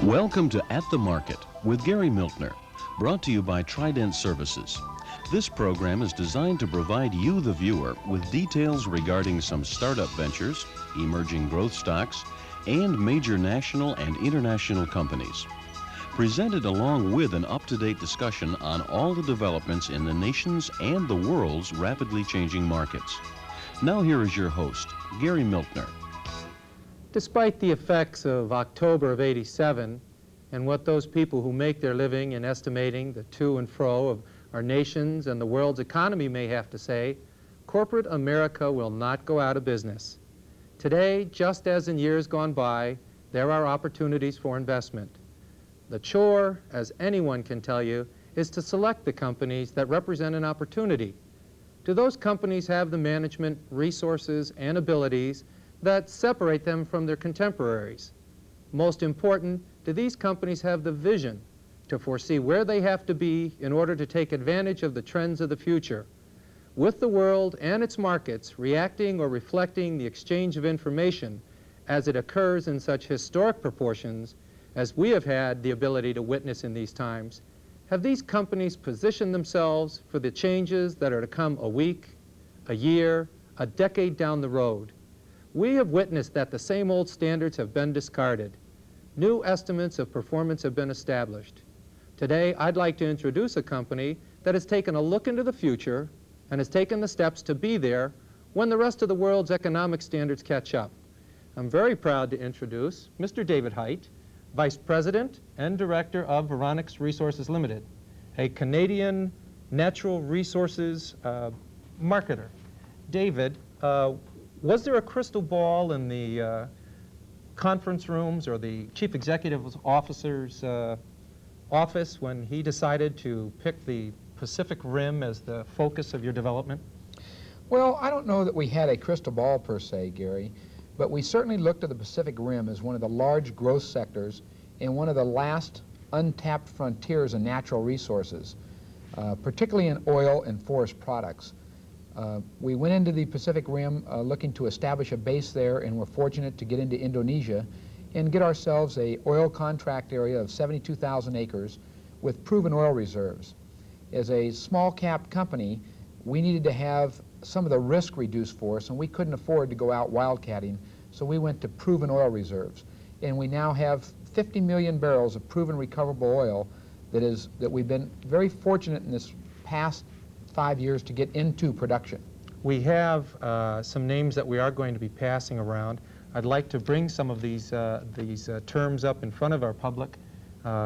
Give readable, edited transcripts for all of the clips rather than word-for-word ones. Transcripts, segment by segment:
Welcome to At the Market with Gary Miltner, brought to you by Trident Services. This program is designed to provide you, the viewer, with details regarding some startup ventures, emerging growth stocks, and major national and international companies. Presented along with an up-to-date discussion on all the developments in the nation's and the world's rapidly changing markets. Now here is your host, Gary Miltner. Despite the effects of October of '87 and what those people who make their living in estimating the to and fro of our nation's and the world's economy may have to say, corporate America will not go out of business. Today, just as in years gone by, there are opportunities for investment. The chore, as anyone can tell you, is to select the companies that represent an opportunity. Do those companies have the management, resources, and abilities that separate them from their contemporaries? Most important, do these companies have the vision to foresee where they have to be in order to take advantage of the trends of the future, with the world and its markets reacting or reflecting the exchange of information as it occurs in such historic proportions as we have had the ability to witness in these times? Have these companies positioned themselves for the changes that are to come a week, a year, a decade down the road? We have witnessed that the same old standards have been discarded. New estimates of performance have been established. Today, I'd like to introduce a company that has taken a look into the future and has taken the steps to be there when the rest of the world's economic standards catch up. I'm very proud to introduce Mr. David Hite, Vice President and Director of Veronix Resources Limited, a Canadian natural resources marketer. David, was there a crystal ball in the conference rooms or the chief executive officer's office when he decided to pick the Pacific Rim as the focus of your development? Well, I don't know that we had a crystal ball per se, Gary, but we certainly looked at the Pacific Rim as one of the large growth sectors and one of the last untapped frontiers in natural resources, particularly in oil and forest products. We went into the Pacific Rim looking to establish a base there, and we're fortunate to get into Indonesia and get ourselves a oil contract area of 72,000 acres with proven oil reserves. As a small cap company, we needed to have some of the risk reduced for us, and we couldn't afford to go out wildcatting, so we went to proven oil reserves. And we now have 50 million barrels of proven recoverable oil that we've been very fortunate in this past 5 years to get into production. We have some names that we are going to be passing around. I'd like to bring some of these terms up in front of our public,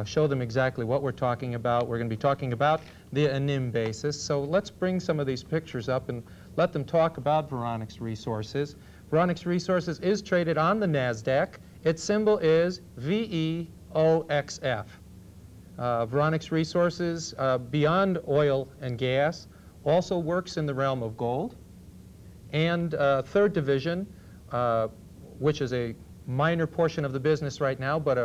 show them exactly what we're talking about. We're going to be talking about the ANIM basis. So let's bring some of these pictures up and let them talk about Veronix Resources. Veronix Resources is traded on the NASDAQ. Its symbol is VEOXF. Veronix Resources, beyond oil and gas, also works in the realm of gold. And third division, which is a minor portion of the business right now, but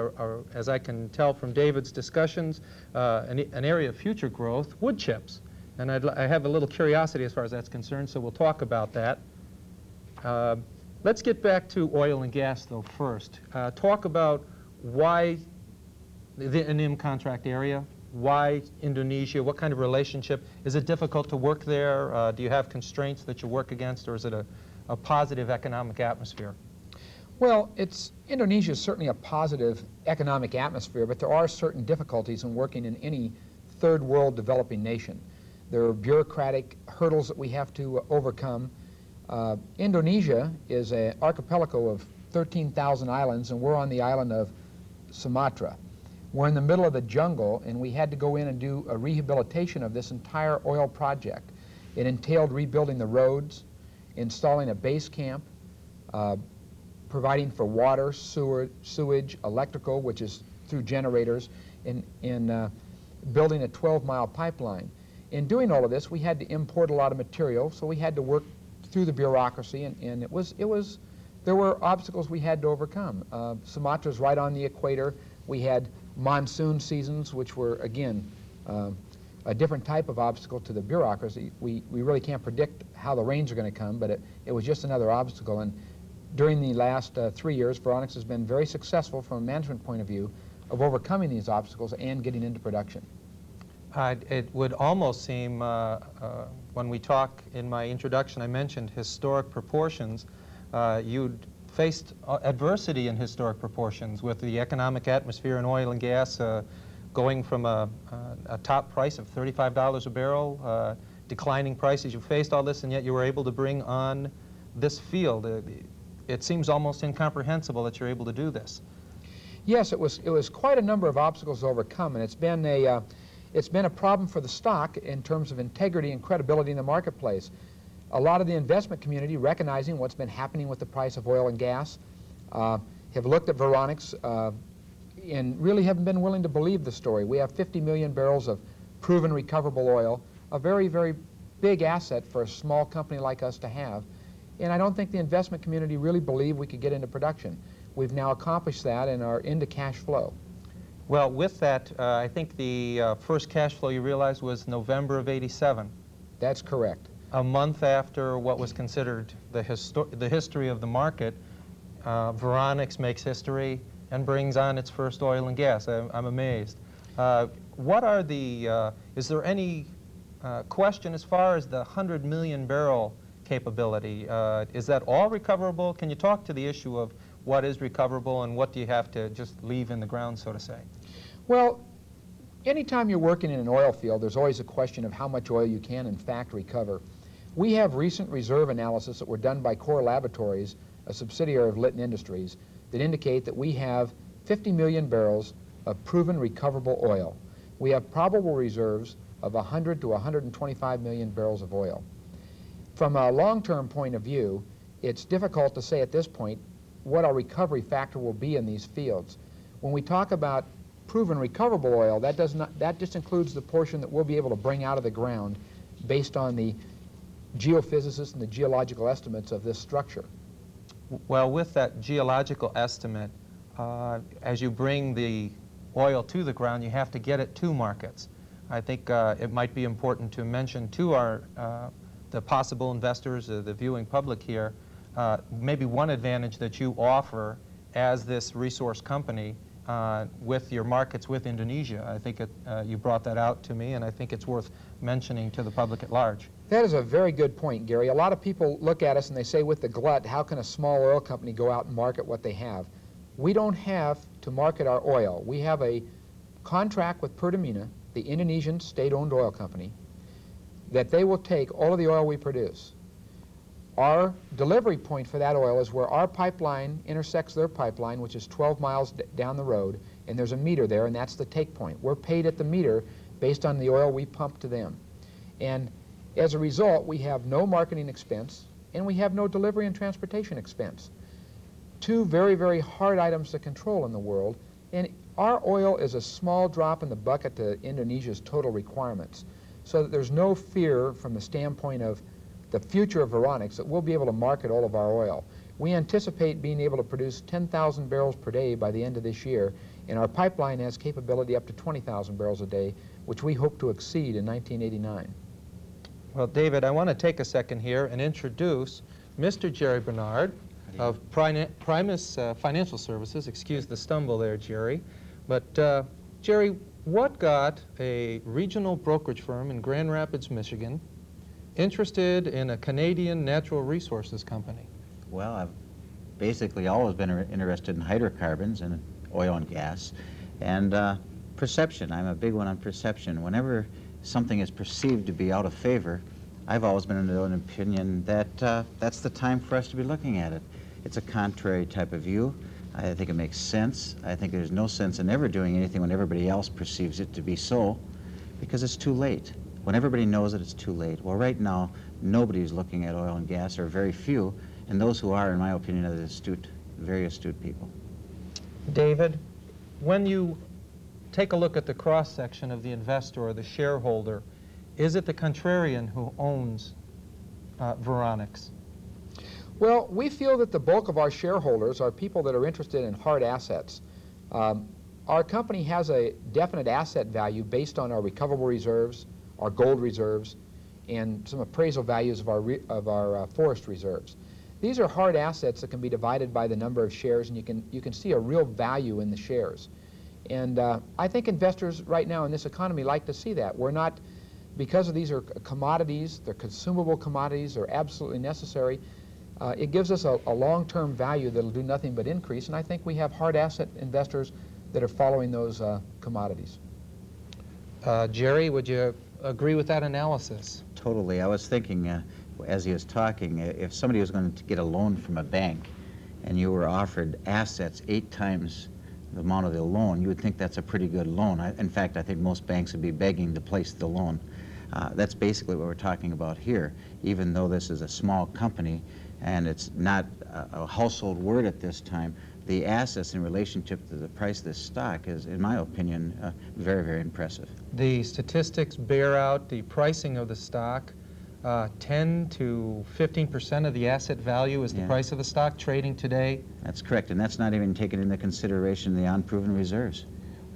as I can tell from David's discussions, an area of future growth, wood chips. And I have a little curiosity as far as that's concerned, so we'll talk about that. Let's get back to oil and gas, though, first. Talk about why the ANIM contract area, why Indonesia, what kind of relationship? Is it difficult to work there? Do you have constraints that you work against, or is it a positive economic atmosphere? Well, Indonesia is certainly a positive economic atmosphere, but there are certain difficulties in working in any third world developing nation. There are bureaucratic hurdles that we have to overcome. Indonesia is an archipelago of 13,000 islands, and we're on the island of Sumatra. We're in the middle of the jungle, and we had to go in and do a rehabilitation of this entire oil project. It entailed rebuilding the roads, installing a base camp, providing for water, sewage, electrical, which is through generators, and building a 12-mile pipeline. In doing all of this, we had to import a lot of material, so we had to work through the bureaucracy, and there were obstacles we had to overcome. Sumatra's right on the equator. We had monsoon seasons, which were, again, a different type of obstacle to the bureaucracy. We really can't predict how the rains are going to come, but it was just another obstacle. And during the last 3 years, Veronix has been very successful from a management point of view of overcoming these obstacles and getting into production? It would almost seem, when we talk in my introduction, I mentioned historic proportions. You'd faced adversity in historic proportions with the economic atmosphere in oil and gas going from a top price of $35 a barrel, declining prices. You faced all this, and yet you were able to bring on this field. It seems almost incomprehensible that you're able to do this. Yes, it was quite a number of obstacles to overcome, and it's been a problem for the stock in terms of integrity and credibility in the marketplace. A lot of the investment community, recognizing what's been happening with the price of oil and gas, have looked at Veronics and really haven't been willing to believe the story. We have 50 million barrels of proven recoverable oil, a very, very big asset for a small company like us to have. And I don't think the investment community really believed we could get into production. We've now accomplished that and are into cash flow. Well, with that, I think the first cash flow you realized was November of '87. That's correct. A month after what was considered the history of the market, Veronics makes history and brings on its first oil and gas. I'm amazed. What are the, is there any question as far as the 100 million barrel capability? Is that all recoverable? Can you talk to the issue of what is recoverable and what do you have to just leave in the ground, so to say? Well, anytime you're working in an oil field, there's always a question of how much oil you can in fact recover. We have recent reserve analysis that were done by Core Laboratories, a subsidiary of Litton Industries, that indicate that we have 50 million barrels of proven recoverable oil. We have probable reserves of 100 to 125 million barrels of oil. From a long-term point of view, it's difficult to say at this point what our recovery factor will be in these fields. When we talk about proven recoverable oil, that just includes the portion that we'll be able to bring out of the ground based on the geophysicists and the geological estimates of this structure. Well, with that geological estimate, as you bring the oil to the ground, you have to get it to markets. I think it might be important to mention to the possible investors, the viewing public here, maybe one advantage that you offer as this resource company with your markets with Indonesia. I think you brought that out to me, and I think it's worth mentioning to the public at large. That is a very good point, Gary. A lot of people look at us and they say, with the glut, how can a small oil company go out and market what they have? We don't have to market our oil. We have a contract with Pertamina, the Indonesian state-owned oil company, that they will take all of the oil we produce. Our delivery point for that oil is where our pipeline intersects their pipeline, which is 12 miles down the road, and there's a meter there, and that's the take point. We're paid at the meter based on the oil we pump to them. And as a result, we have no marketing expense, and we have no delivery and transportation expense. Two very, very hard items to control in the world, and our oil is a small drop in the bucket to Indonesia's total requirements, so that there's no fear from the standpoint of the future of Veronics that we'll be able to market all of our oil. We anticipate being able to produce 10,000 barrels per day by the end of this year, and our pipeline has capability up to 20,000 barrels a day, which we hope to exceed in 1989. Well, David, I want to take a second here and introduce Mr. Jerry Bernard of Primus Financial Services. Excuse the stumble there, Jerry. But Jerry, what got a regional brokerage firm in Grand Rapids, Michigan, interested in a Canadian natural resources company? Well, I've basically always been interested in hydrocarbons and oil and gas. And perception, I'm a big one on perception. Whenever something is perceived to be out of favor, I've always been under an opinion that that's the time for us to be looking at it. It's a contrary type of view. I think it makes sense. I think there's no sense in ever doing anything when everybody else perceives it to be so, because it's too late. When everybody knows that it's too late. Well, right now, nobody's looking at oil and gas, or very few, and those who are, in my opinion, are the astute, very astute people. David, when you take a look at the cross-section of the investor or the shareholder, is it the contrarian who owns Veronics? Well, we feel that the bulk of our shareholders are people that are interested in hard assets. Our company has a definite asset value based on our recoverable reserves, our gold reserves, and some appraisal values of our forest reserves. These are hard assets that can be divided by the number of shares, and you can see a real value in the shares. And I think investors right now in this economy like to see that. We're not, because of these are commodities, they're consumable commodities, they're absolutely necessary. It gives us a long-term value that'll do nothing but increase, and I think we have hard asset investors that are following those commodities. Jerry, would you agree with that analysis? Totally. I was thinking, as he was talking, if somebody was going to get a loan from a bank and you were offered assets 8 times the amount of the loan, you would think that's a pretty good loan. In fact, I think most banks would be begging to place the loan. That's basically what we're talking about here. Even though this is a small company and it's not a household word at this time, the assets in relationship to the price of this stock is, in my opinion, very, very impressive. The statistics bear out the pricing of the stock. 10 to 15% of the asset value is the price of the stock trading today. That's correct, and that's not even taking into consideration the unproven reserves.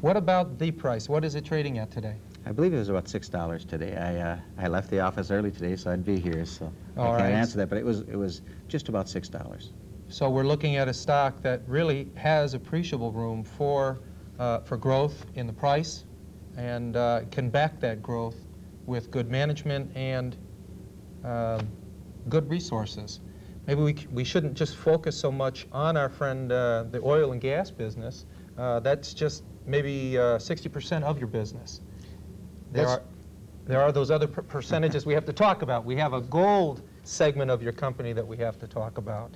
What about the price? What is it trading at today? I believe it was about $6 today. I left the office early today, so I'd be here, so All I can't right. answer that, but it was just about $6. So we're looking at a stock that really has appreciable room for growth in the price, and can back that growth with good management and good resources. Maybe we shouldn't just focus so much on our friend, the oil and gas business. That's just maybe 60% of your business. There are those other percentages we have to talk about. We have a gold segment of your company that we have to talk about.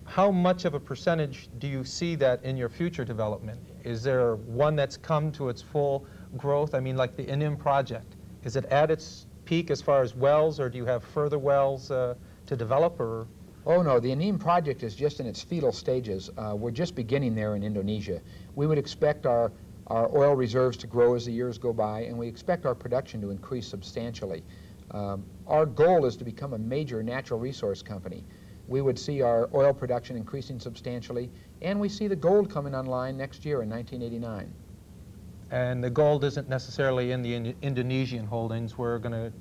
How much of a percentage do you see that in your future development? Is there one that's come to its full growth? I mean, like the Inim project. Is it at its peak as far as wells, or do you have further wells to develop? Or? Oh no, the Inim project is just in its fetal stages. We're just beginning there in Indonesia. We would expect our oil reserves to grow as the years go by, and we expect our production to increase substantially. Our goal is to become a major natural resource company. We would see our oil production increasing substantially, and we see the gold coming online next year in 1989. And the gold isn't necessarily in the Indonesian holdings. We're going to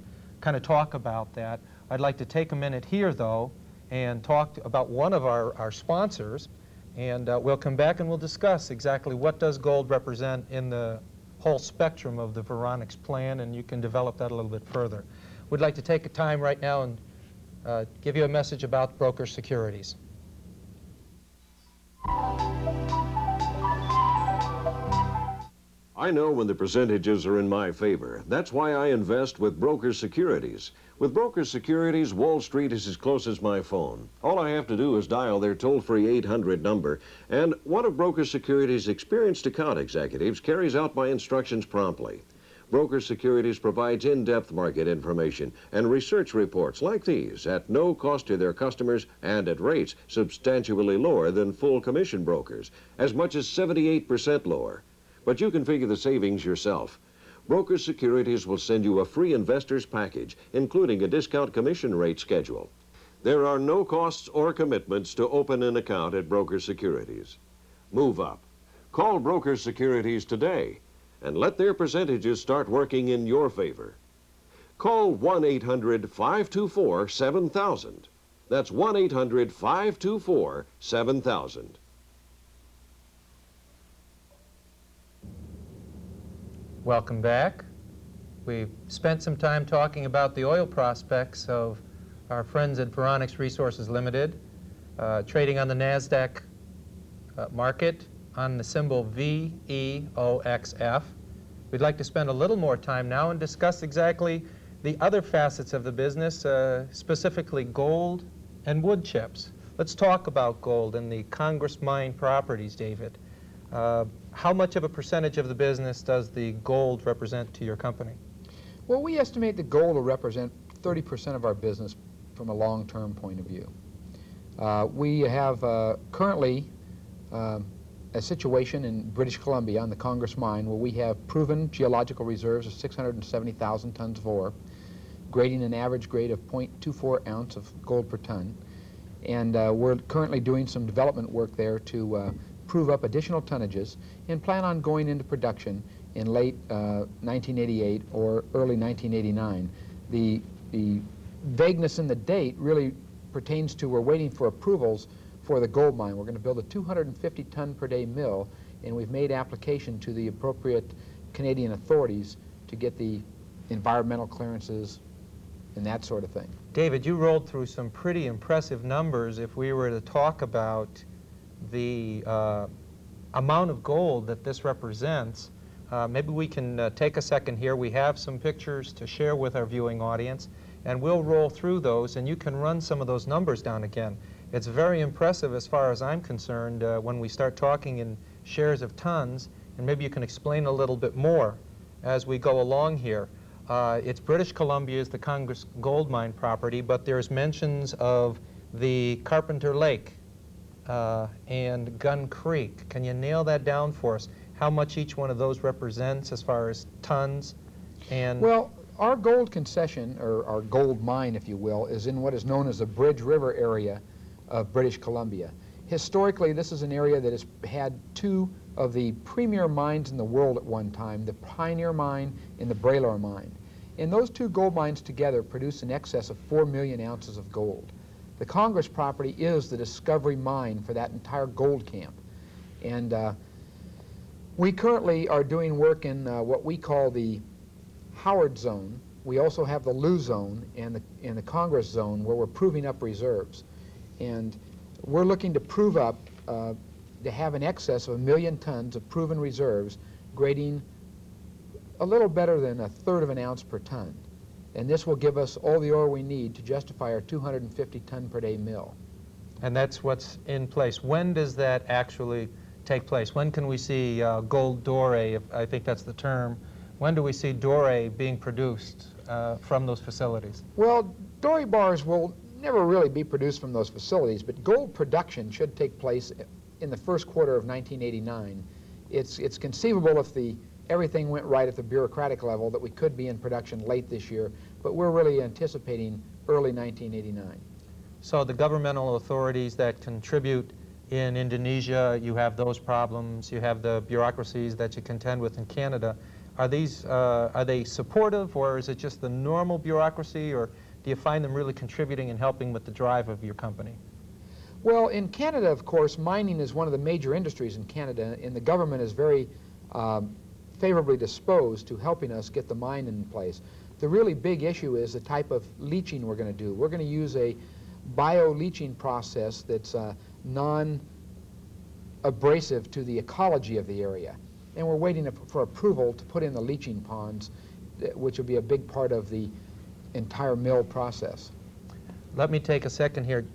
kind of talk about that. I'd like to take a minute here, though, and talk about one of our sponsors, and we'll come back and we'll discuss exactly what does gold represent in the whole spectrum of the Veronix plan, and you can develop that a little bit further. We'd like to take a time right now and give you a message about Broker Securities. I know when the percentages are in my favor. That's why I invest with Broker Securities. With Broker Securities, Wall Street is as close as my phone. All I have to do is dial their toll-free 800 number, and one of Broker Securities' experienced account executives carries out my instructions promptly. Broker Securities provides in-depth market information and research reports like these at no cost to their customers and at rates substantially lower than full commission brokers, as much as 78% lower. But you can figure the savings yourself. Broker Securities will send you a free investor's package, including a discount commission rate schedule. There are no costs or commitments to open an account at Broker Securities. Move up. Call Broker Securities today and let their percentages start working in your favor. Call 1-800-524-7000. That's 1-800-524-7000. Welcome back. We've spent some time talking about the oil prospects of our friends at Veronix Resources Limited, trading on the NASDAQ market on the symbol VEOXF. We'd like to spend a little more time now and discuss exactly the other facets of the business, specifically gold and wood chips. Let's talk about gold and the Congress Mine properties, David. How much of a percentage of the business does the gold represent to your company? Well, we estimate that gold will represent 30% of our business from a long-term point of view. We have currently a situation in British Columbia on the Congress Mine where we have proven geological reserves of 670,000 tons of ore, grading an average grade of 0.24 ounce of gold per ton. And we're currently doing some development work there to prove up additional tonnages and plan on going into production in late 1988 or early 1989. The vagueness in the date really pertains to we're waiting for approvals for the gold mine. We're going to build a 250-ton per day mill and we've made application to the appropriate Canadian authorities to get the environmental clearances and that sort of thing. David, you rolled through some pretty impressive numbers. If we were to talk about the amount of gold that this represents, maybe we can take a second here. We have some pictures to share with our viewing audience, and we'll roll through those, and you can run some of those numbers down again. It's very impressive as far as I'm concerned when we start talking in shares of tons, and maybe you can explain a little bit more as we go along here. It's British Columbia is the Congress gold mine property, but there's mentions of the Carpenter Lake and Gun Creek. Can you nail that down for us? How much each one of those represents as far as tons? And well, our gold concession, or our gold mine, if you will, is in what is known as the Bridge River area of British Columbia. Historically, this is an area that has had two of the premier mines in the world at one time, the Pioneer Mine and the Bralor Mine. And those two gold mines together produce in excess of 4 million ounces of gold. The Congress property is the discovery mine for that entire gold camp. And we currently are doing work in what we call the Howard Zone. We also have the Lou Zone and the Congress Zone, where we're proving up reserves. And we're looking to prove up, to have an excess of 1 million tons of proven reserves, grading a little better than 1/3 of an ounce per ton. And this will give us all the ore we need to justify our 250-ton-per-day mill. And that's what's in place. When does that actually take place? When can we see gold doré, I think that's the term? When do we see doré being produced from those facilities? Well, doré bars will never really be produced from those facilities, but gold production should take place in the first quarter of 1989. It's conceivable if everything went right at the bureaucratic level that we could be in production late this year, but we're really anticipating early 1989. So the governmental authorities that contribute in Indonesia, you have those problems, you have the bureaucracies that you contend with in Canada. Are they supportive, or is it just the normal bureaucracy, or do you find them really contributing and helping with the drive of your company? Well, in Canada, of course, mining is one of the major industries in Canada, and the government is very favorably disposed to helping us get the mine in place. The really big issue is the type of leaching we're going to do. We're going to use a bio-leaching process that's non-abrasive to the ecology of the area. And we're waiting for approval to put in the leaching ponds, which will be a big part of the entire mill process. Let me take a second here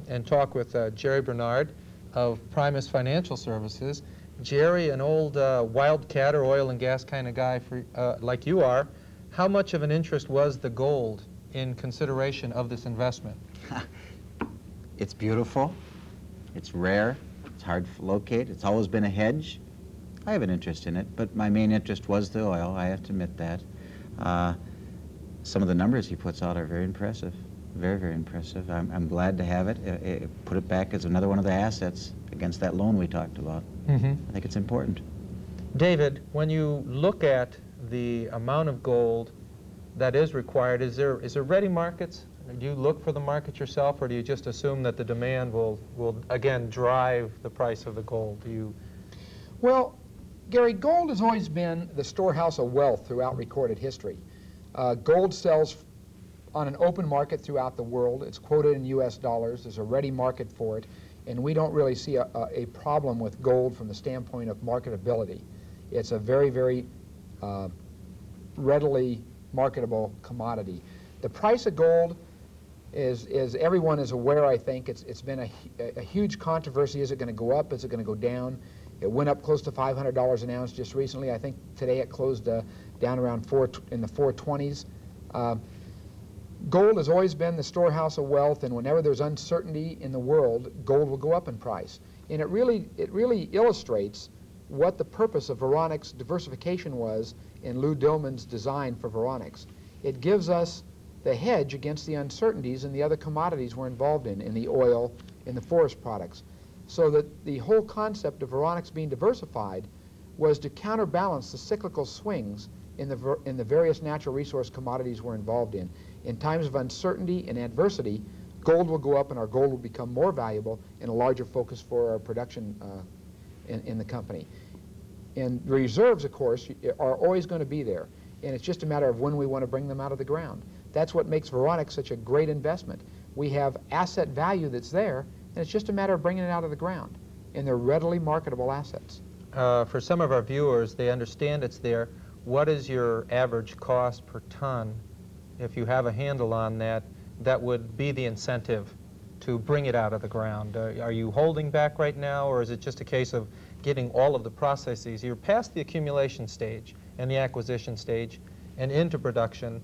and talk with Jerry Bernard of Primus Financial Services. Jerry, an old wildcat or oil and gas kind of guy like you are, how much of an interest was the gold in consideration of this investment? It's beautiful, it's rare, it's hard to locate, it's always been a hedge. I have an interest in it, but my main interest was the oil, I have to admit that. Some of the numbers he puts out are very impressive, very, very impressive. I'm glad to have it. Put it back as another one of the assets against that loan we talked about. I think it's important. David, when you look at the amount of gold that is required, is there ready markets? Do you look for the market yourself, or do you just assume that the demand will again drive the price of the gold? Well, Gary, gold has always been the storehouse of wealth throughout recorded history. Gold sells on an open market throughout the world. It's quoted in U.S. dollars. There's a ready market for it, and we don't really see a problem with gold from the standpoint of marketability. It's a very, very readily marketable commodity. The price of gold is everyone is aware, I think. It's been a huge controversy. Is it going to go up? Is it going to go down? It went up close to $500 an ounce just recently. I think today it closed down around in the 420s. Gold has always been the storehouse of wealth, and whenever there's uncertainty in the world, gold will go up in price. And it really illustrates what the purpose of Voronic's diversification was in Lou Dillman's design for Voronic's. It gives us the hedge against the uncertainties in the other commodities we're involved in the oil, in the forest products. So that the whole concept of Voronic's being diversified was to counterbalance the cyclical swings in the various natural resource commodities we're involved in. In times of uncertainty and adversity, gold will go up and our gold will become more valuable and a larger focus for our production in the company. And the reserves, of course, are always going to be there. And it's just a matter of when we want to bring them out of the ground. That's what makes Veronics such a great investment. We have asset value that's there, and it's just a matter of bringing it out of the ground. And they're readily marketable assets. For some of our viewers, they understand it's there. What is your average cost per ton? If you have a handle on that, that would be the incentive to bring it out of the ground. Are you holding back right now, or is it just a case of getting all of the processes? You're past the accumulation stage and the acquisition stage and into production.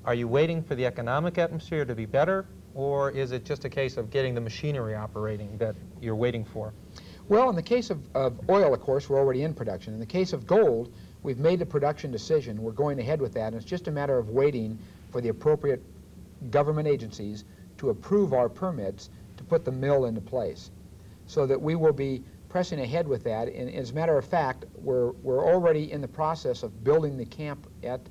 Are you waiting for the economic atmosphere to be better, or is it just a case of getting the machinery operating that you're waiting for? Well, in the case of oil, of course, we're already in production. In the case of gold, we've made the production decision. We're going ahead with that, and it's just a matter of waiting for the appropriate government agencies to approve our permits to put the mill into place, so that we will be pressing ahead with that. And as a matter of fact, we're already in the process of building the camp at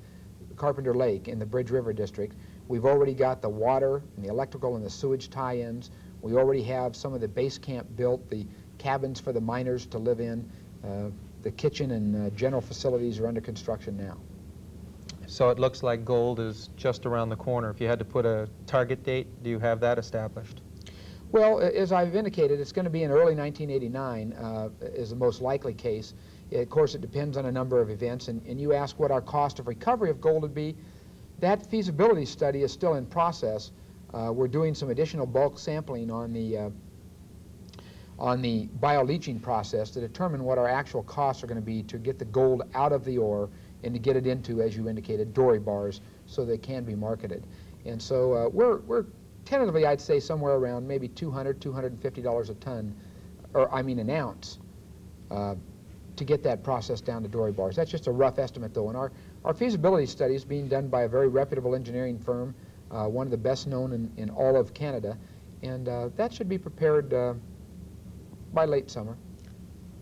Carpenter Lake in the Bridge River District. We've already got the water and the electrical and the sewage tie-ins. We already have some of the base camp built, the cabins for the miners to live in. The kitchen and general facilities are under construction now. So it looks like gold is just around the corner. If you had to put a target date, do you have that established? Well, as I've indicated, it's going to be in early 1989 is the most likely case. Of course, it depends on a number of events, and you ask what our cost of recovery of gold would be. That feasibility study is still in process. We're doing some additional bulk sampling on the bioleaching process to determine what our actual costs are going to be to get the gold out of the ore and to get it into, as you indicated, dory bars so they can be marketed. And so we're tentatively, I'd say, somewhere around maybe $200, $250 a ton, or I mean an ounce, to get that process down to dory bars. That's just a rough estimate, though. And our feasibility study is being done by a very reputable engineering firm, one of the best known in all of Canada, and that should be prepared by late summer.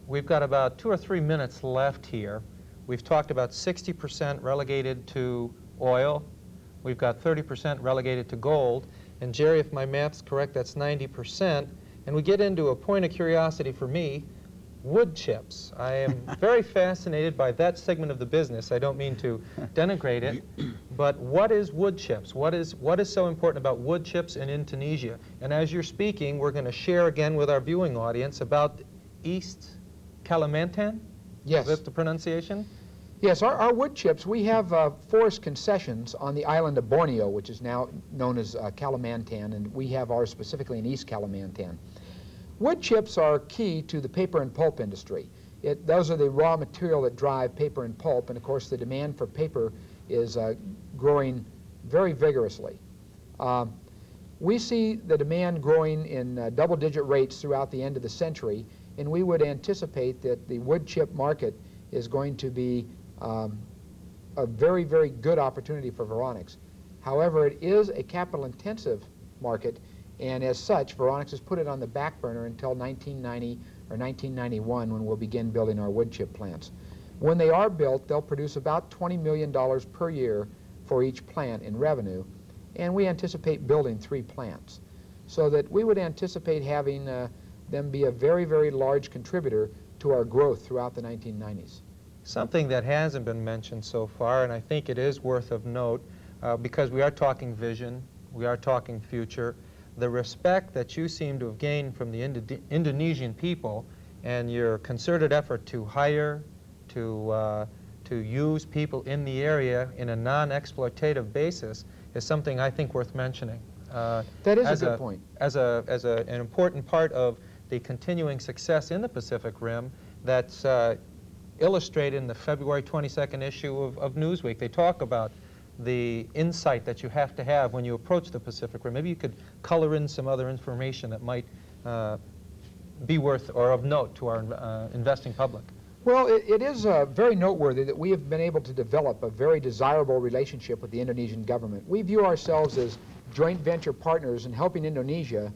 We've got about 2 or 3 minutes left here. We've talked about 60% relegated to oil. We've got 30% relegated to gold. And Jerry, if my math's correct, that's 90%. And we get into a point of curiosity for me, wood chips. I am very fascinated by that segment of the business. I don't mean to denigrate it, but what is wood chips? What is so important about wood chips in Tunisia? And as you're speaking, we're going to share again with our viewing audience about East Kalimantan? Yes. Is that the pronunciation? Yes, our wood chips, we have forest concessions on the island of Borneo, which is now known as Kalimantan, and we have ours specifically in East Kalimantan. Wood chips are key to the paper and pulp industry. Those are the raw material that drive paper and pulp, and of course the demand for paper is growing very vigorously. We see the demand growing in double-digit rates throughout the end of the century, and we would anticipate that the wood chip market is going to be a very, very good opportunity for Veronics. However, it is a capital-intensive market, and as such, Veronics has put it on the back burner until 1990 or 1991 when we'll begin building our wood chip plants. When they are built, they'll produce about $20 million per year for each plant in revenue, and we anticipate building 3 plants. So that we would anticipate having them be a very, very large contributor to our growth throughout the 1990s. Something that hasn't been mentioned so far, and I think it is worth of note, because we are talking vision, we are talking future, the respect that you seem to have gained from the Indonesian people and your concerted effort to hire, to use people in the area in a non-exploitative basis is something I think worth mentioning. That is a good point. As an important part of the continuing success in the Pacific Rim that's illustrated in the February 22nd issue of Newsweek. They talk about the insight that you have to have when you approach the Pacific Rim. Maybe you could color in some other information that might be worth or of note to our investing public. Well, it is very noteworthy that we have been able to develop a very desirable relationship with the Indonesian government. We view ourselves as joint venture partners in helping Indonesia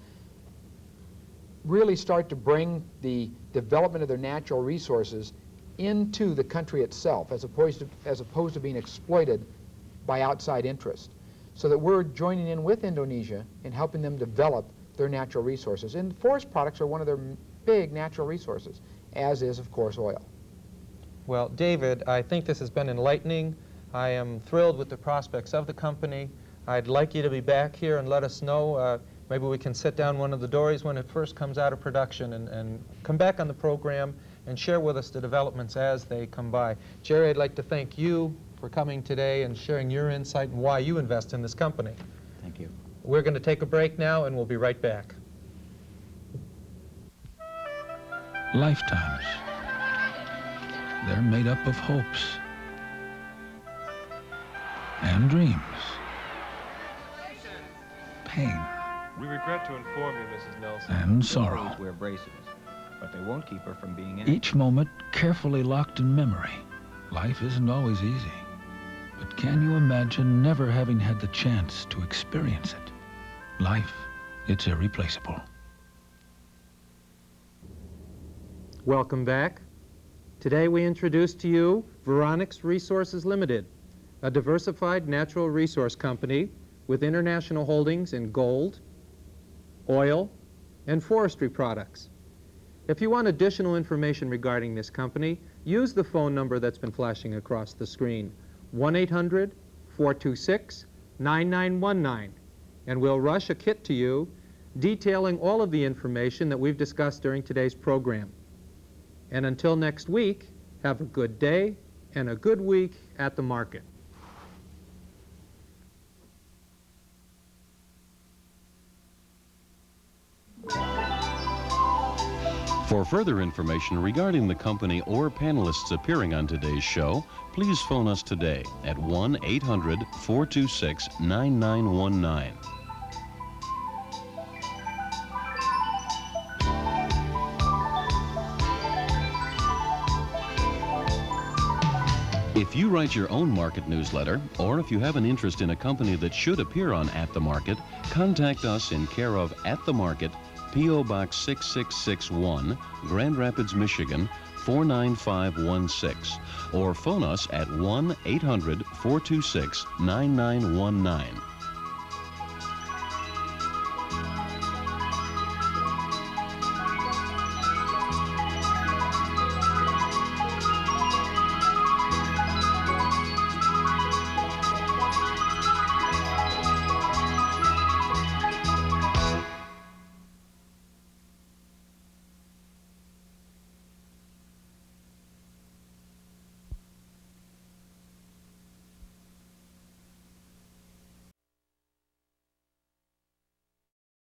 really start to bring the development of their natural resources into the country itself, as opposed to being exploited by outside interest. So that we're joining in with Indonesia in helping them develop their natural resources. And forest products are one of their big natural resources, as is, of course, oil. Well, David, I think this has been enlightening. I am thrilled with the prospects of the company. I'd like you to be back here and let us know. Maybe we can sit down one of the dories when it first comes out of production and come back on the program and share with us the developments as they come by. Jerry, I'd like to thank you for coming today and sharing your insight and why you invest in this company. Thank you. We're going to take a break now, and we'll be right back. Lifetimes. They're made up of hopes and dreams, pain We regret to inform you, Mrs. Nelson. and sorrow. Wear braces, but they won't keep her from being in. Each moment carefully locked in memory. Life isn't always easy, but can you imagine never having had the chance to experience it? Life, it's irreplaceable. Welcome back. Today we introduce to you Veronix Resources Limited, a diversified natural resource company with international holdings in gold, oil, and forestry products. If you want additional information regarding this company, use the phone number that's been flashing across the screen, 1-800-426-9919, and we'll rush a kit to you detailing all of the information that we've discussed during today's program. And until next week, have a good day and a good week at the market. For further information regarding the company or panelists appearing on today's show, please phone us today at 1-800-426-9919. If you write your own market newsletter, or if you have an interest in a company that should appear on At the Market, contact us in care of At the Market, P.O. Box 6661, Grand Rapids, Michigan, 49516, or phone us at 1-800-426-9919.